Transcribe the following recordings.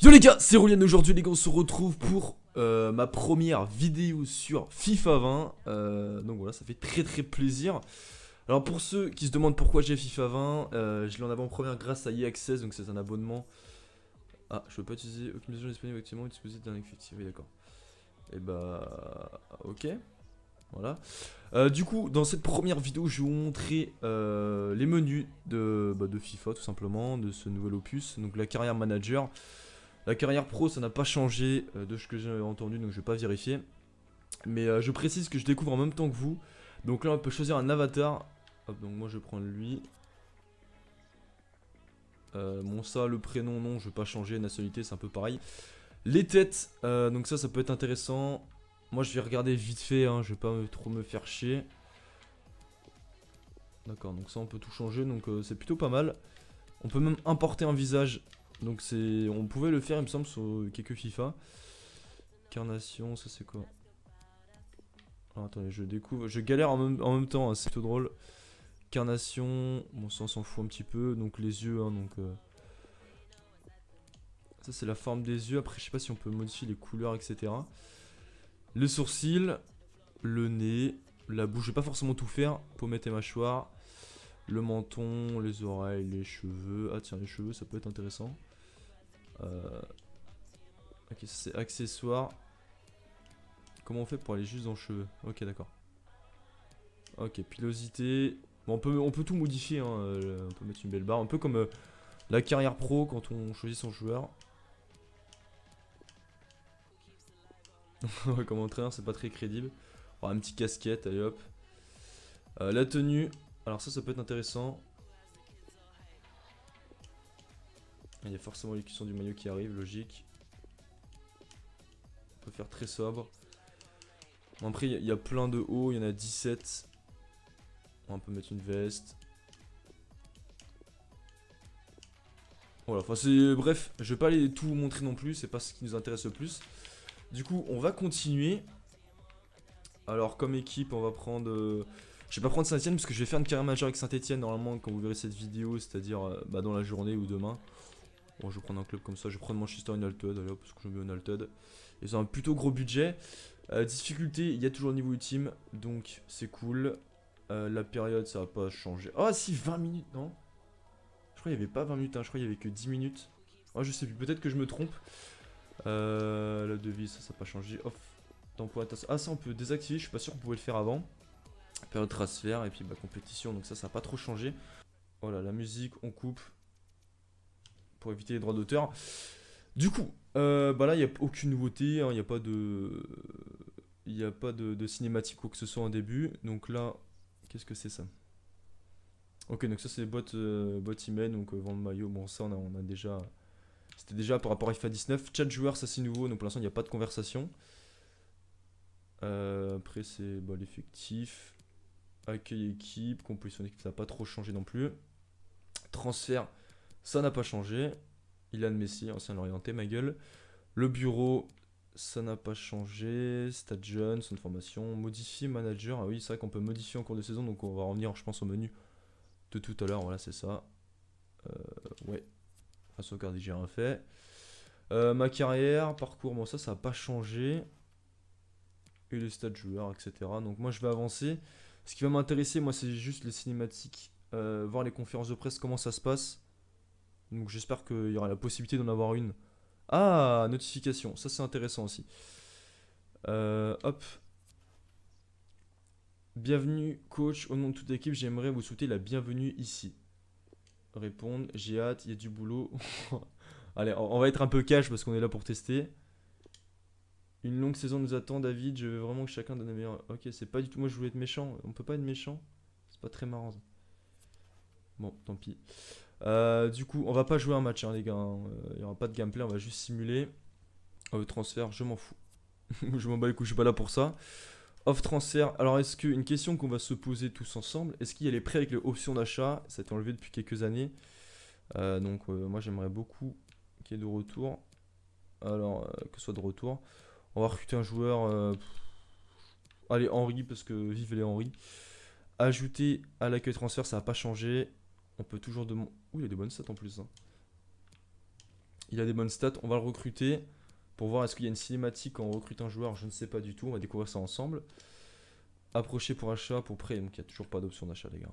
Yo les gars, c'est Roulian. Aujourd'hui les gars, on se retrouve pour ma première vidéo sur FIFA 20. Donc voilà, ça fait très plaisir. Alors pour ceux qui se demandent pourquoi j'ai FIFA 20, je l'ai en avant-première grâce à EA Access, donc c'est un abonnement. Ah, je peux pas utiliser optimisation disponible actuellement, dispositif d'un effectif, oui d'accord. Et bah, ok, voilà. Du coup, dans cette première vidéo, je vais vous montrer les menus de FIFA tout simplement, de ce nouvel opus, donc la carrière manager. La carrière pro, ça n'a pas changé de ce que j'ai entendu, donc je vais pas vérifier. Mais je précise que je découvre en même temps que vous. Donc là, on peut choisir un avatar. Hop, donc moi je vais prendre lui. Bon, ça, le prénom, non, je vais pas changer. Nationalité, c'est un peu pareil. Les têtes, donc ça peut être intéressant. Moi, je vais regarder vite fait, hein, je vais pas trop me faire chier. D'accord, donc ça, on peut tout changer, donc c'est plutôt pas mal. On peut même importer un visage. Donc c'est, on pouvait le faire, il me semble, sur quelques FIFA. Carnation, ça c'est quoi? Alors, attendez, je découvre, je galère en même temps, hein, c'est plutôt drôle. Carnation, bon ça on s'en fout un petit peu, donc les yeux, hein, donc ça c'est la forme des yeux. Après je sais pas si on peut modifier les couleurs, etc. Le sourcil, le nez, la bouche, je vais pas forcément tout faire, pommette et mâchoire. Le menton, les oreilles, les cheveux. Ah tiens, les cheveux ça peut être intéressant. Ok, ça c'est accessoire. Comment on fait pour aller juste dans le cheveu? Ok, d'accord. Ok, pilosité. Bon, on peut tout modifier, hein. On peut mettre une belle barre. Un peu comme la carrière pro quand on choisit son joueur. Comme entraîneur, c'est pas très crédible. Oh, un petit casquette, allez hop. La tenue. Alors, ça peut être intéressant. Il y a forcément les cuissons du maillot qui arrivent, logique. On peut faire très sobre. Bon, après, il y a plein de hauts, il y en a 17. On peut mettre une veste. Voilà, enfin c'est... Bref, je vais pas aller tout vous montrer non plus, c'est pas ce qui nous intéresse le plus. Du coup, on va continuer. Alors, comme équipe, on va prendre... je vais pas prendre Saint-Etienne parce que je vais faire une carrière majeure avec Saint-Etienne normalement quand vous verrez cette vidéo, c'est-à-dire dans la journée ou demain. Bon, je vais prendre un club comme ça, je vais prendre Manchester United, allez hop, parce que j'aime bien United. Ils ont un plutôt gros budget. Difficulté, il y a toujours le niveau ultime, donc c'est cool. La période, ça va pas changer. Ah si, 20 minutes, non? Je crois qu'il y avait pas 20 minutes, hein, je crois qu'il y avait que 10 minutes. Oh, je sais plus, peut-être que je me trompe. La devise, ça n'a pas changé. Off, d'emploi. Ah, ça on peut désactiver, je suis pas sûr qu'on pouvait le faire avant. Période transfert et puis bah, compétition, donc ça n'a pas trop changé. Voilà, la musique, on coupe. Pour éviter les droits d'auteur. Du coup, bah là, il n'y a aucune nouveauté, hein, il n'y a pas de. Il n'y a pas de cinématique ou quoi que ce soit en début. Donc là, qu'est-ce que c'est ça? Ok, donc ça c'est boîte email, donc vendre maillot. Bon, ça on a déjà. C'était déjà par rapport à FIFA 19. Chat joueur, ça c'est nouveau, donc pour l'instant il n'y a pas de conversation. Après c'est bah, l'effectif. Accueil équipe, composition d'équipe, ça n'a pas trop changé non plus. Transfert, ça n'a pas changé. Ilan Messi, ancien orienté, ma gueule. Le bureau, ça n'a pas changé. Stade jeune, son formation. Modifier manager, ah oui, c'est vrai qu'on peut modifier en cours de saison, donc on va revenir, je pense, au menu de tout à l'heure. Voilà, c'est ça. Ouais, enfin, sauvegarde, j'ai rien fait. Ma carrière, parcours, bon, ça n'a pas changé. Et les stats joueurs, etc. Donc moi, je vais avancer. Ce qui va m'intéresser, moi, c'est juste les cinématiques. Voir les conférences de presse, comment ça se passe. Donc j'espère qu'il y aura la possibilité d'en avoir une. Ah, notification, ça c'est intéressant aussi. Hop. Bienvenue coach, au nom de toute l'équipe, j'aimerais vous souhaiter la bienvenue ici. Répondre, j'ai hâte, il y a du boulot. Allez, on va être un peu cash parce qu'on est là pour tester. Une longue saison nous attend, David, je veux vraiment que chacun donne le meilleur. Ok, c'est pas du tout, moi je voulais être méchant, on peut pas être méchant. C'est pas très marrant ça. Bon, tant pis. Du coup, on va pas jouer un match, hein, les gars. Il y aura pas de gameplay, on va juste simuler. Transfert, je m'en fous. Je m'en bats les couilles, je suis pas là pour ça. Off transfert, alors est-ce que, une question qu'on va se poser tous ensemble, est-ce qu'il y a les prêts avec les options d'achat? Ça a été enlevé depuis quelques années. Donc moi j'aimerais beaucoup qu'il y ait de retour. Alors, que ce soit de retour. On va recruter un joueur. Allez, Henry, parce que vive les Henry. Ajouter à l'accueil transfert, ça n'a pas changé. On peut toujours demander. Ouh, il y a des bonnes stats en plus. Hein. Il a des bonnes stats. On va le recruter pour voir est-ce qu'il y a une cinématique quand on recrute un joueur. Je ne sais pas du tout. On va découvrir ça ensemble. Approcher pour achat, pour prêt. Donc il n'y a toujours pas d'option d'achat, les gars.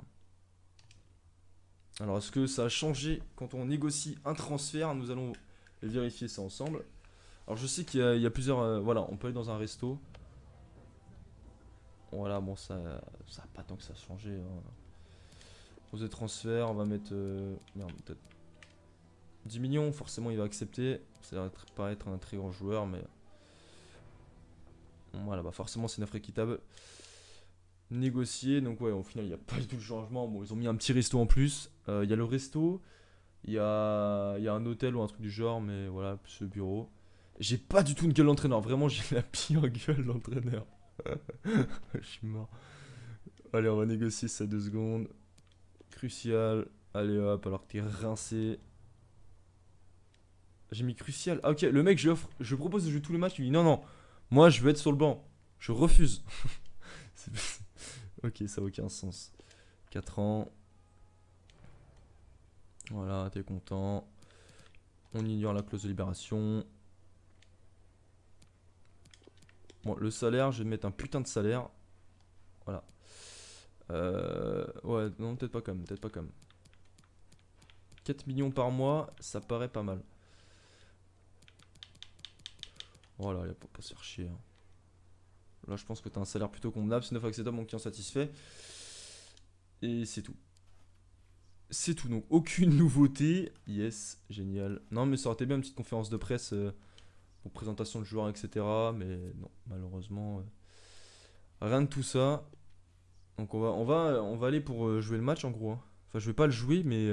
Alors est-ce que ça a changé quand on négocie un transfert? Nous allons vérifier ça ensemble. Alors je sais qu'il y a plusieurs... voilà, on peut aller dans un resto. Voilà, bon ça a pas tant que ça a changé. Hein. Pose de transfert, on va mettre... merde, peut-être 10 millions, forcément il va accepter. Ça va pas être un très grand joueur, mais... Voilà, bah forcément c'est une offre équitable. Négocier, donc ouais, au final il n'y a pas du tout de changement. Bon, ils ont mis un petit resto en plus. Il y a le resto, il y a un hôtel ou un truc du genre, mais voilà, plus le bureau. J'ai pas du tout une gueule d'entraîneur, vraiment j'ai la pire gueule d'entraîneur. Je suis mort. Allez, on va négocier ça 2 secondes. Crucial. Allez hop, alors que t'es rincé. J'ai mis crucial. Ah ok, le mec, je propose de jouer tous les matchs. Il me dit non, non, moi je veux être sur le banc. Je refuse. Ok, ça n'a aucun sens. 4 ans. Voilà, t'es content. On ignore la clause de libération. Bon, le salaire, je vais mettre un putain de salaire. Voilà. Ouais, non, peut-être pas comme, peut-être pas comme. 4 millions par mois, ça paraît pas mal. Voilà, il faut pas se faire chier. Hein. Là, je pense que t'as un salaire plutôt convenable. C'est 9 acceptable, mon client satisfait. Et c'est tout. C'est tout, donc aucune nouveauté. Yes, génial. Non, mais ça aurait été bien une petite conférence de presse pour présentation de joueurs, etc. Mais non, malheureusement, rien de tout ça. Donc on va aller pour jouer le match en gros. Hein. Enfin, je vais pas le jouer, mais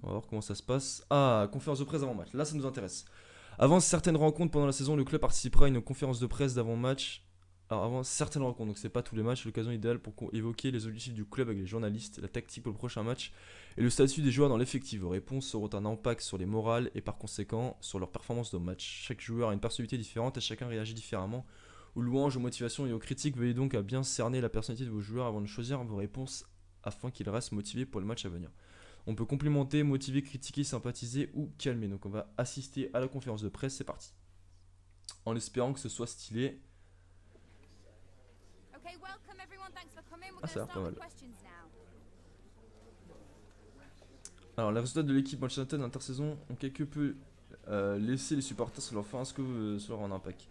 on va voir comment ça se passe. Ah, conférence de presse avant-match. Là, ça nous intéresse. Avant certaines rencontres pendant la saison, le club participera à une conférence de presse d'avant-match. Alors avant certaines rencontres, donc c'est pas tous les matchs, l'occasion idéale pour évoquer les objectifs du club avec les journalistes, la tactique pour le prochain match et le statut des joueurs dans l'effectif. Vos réponses auront un impact sur les morales et par conséquent sur leur performance de match. Chaque joueur a une personnalité différente et chacun réagit différemment. Aux louanges, aux motivations et aux critiques, veuillez donc à bien cerner la personnalité de vos joueurs avant de choisir vos réponses afin qu'ils restent motivés pour le match à venir. On peut complimenter, motiver, critiquer, sympathiser ou calmer. Donc on va assister à la conférence de presse, c'est parti. En espérant que ce soit stylé. Ah, ça a l'air pas mal. Alors, les résultats de l'équipe Manchester United d'intersaison ont quelque peu laissé les supporters sur leur fin. Est-ce que cela aura un impact?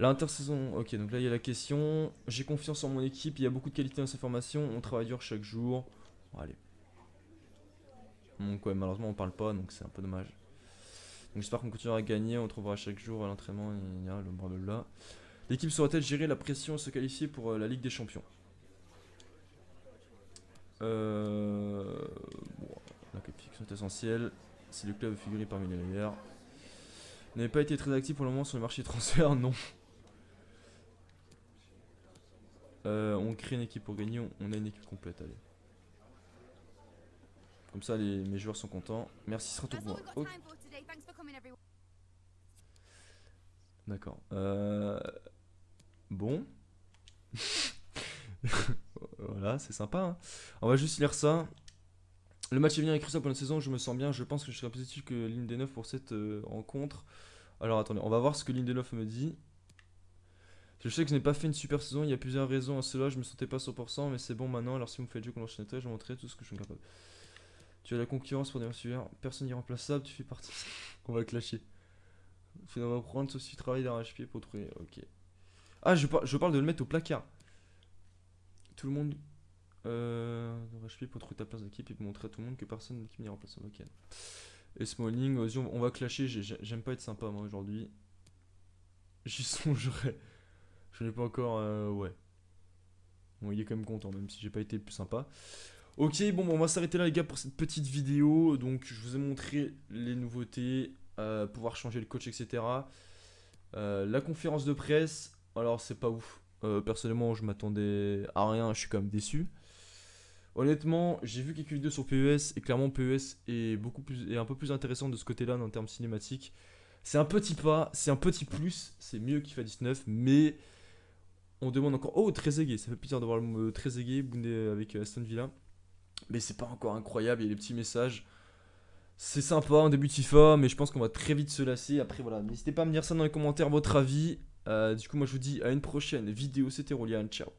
L'intersaison, ok, donc là il y a la question. J'ai confiance en mon équipe, il y a beaucoup de qualité dans cette formation, on travaille dur chaque jour. Bon, allez. Donc, ouais, malheureusement, on parle pas, donc c'est un peu dommage. Donc, j'espère qu'on continuera à gagner, on trouvera chaque jour à l'entraînement, le blablabla. L'équipe saura-t-elle gérer la pression et se qualifier pour la Ligue des Champions? Bon, la qualification est essentielle. Si le club figurait parmi les meilleurs. N'avait pas été très actif pour le moment sur le marché de transfert, non. On crée une équipe pour gagner, on a une équipe complète, allez. Comme ça, mes joueurs sont contents. Merci, ce sera tout pour moi. Okay. D'accord. Bon. Voilà, c'est sympa. Hein. On va juste lire ça. Le match est bien écrit ça pour une saison, je me sens bien. Je pense que je serai positif que Lindelof pour cette rencontre. Alors attendez, on va voir ce que Lindelof me dit. Je sais que je n'ai pas fait une super saison, il y a plusieurs raisons à cela. Je me sentais pas 100%, mais c'est bon maintenant. Alors si vous me faites jouer contre l'Arsenal, je vais montrer tout ce que je suis capable. Tu as la concurrence pour des suiveurs. Personne n'est irremplaçable, tu fais partie. On va clasher. Tu dois prendre ceci, travail d'arrache-pied pour trouver. Ok. Ah, je parle de le mettre au placard. Tout le monde d'arrache-pied pour trouver ta place d'équipe et pour montrer à tout le monde que personne d'équipe n'est irremplaçable. Ok. Et Smalling, vas-y, on va clasher. J'aime pas être sympa moi aujourd'hui. J'y songerai. Je n'ai pas encore. Ouais. Bon, il est quand même content, même si j'ai pas été le plus sympa. Ok, bon, on va s'arrêter là, les gars, pour cette petite vidéo. Donc, je vous ai montré les nouveautés, pouvoir changer le coach, etc. La conférence de presse, alors, c'est pas ouf. Personnellement, je m'attendais à rien, je suis quand même déçu. Honnêtement, j'ai vu quelques vidéos sur PES et clairement PES est un peu plus intéressant de ce côté-là en termes cinématiques. C'est un petit pas, c'est un petit plus, c'est mieux qu'IFA 19, mais on demande encore. Oh, Trezeguet, ça fait plaisir de voir le Trezeguet Boundé avec Aston Villa, mais c'est pas encore incroyable. Il y a des petits messages, C'est sympa en début de FIFA, mais je pense qu'on va très vite se lasser. Après, voilà, n'hésitez pas à me dire ça dans les commentaires, votre avis. Du coup, moi je vous dis à une prochaine vidéo. C'était Rolian, ciao.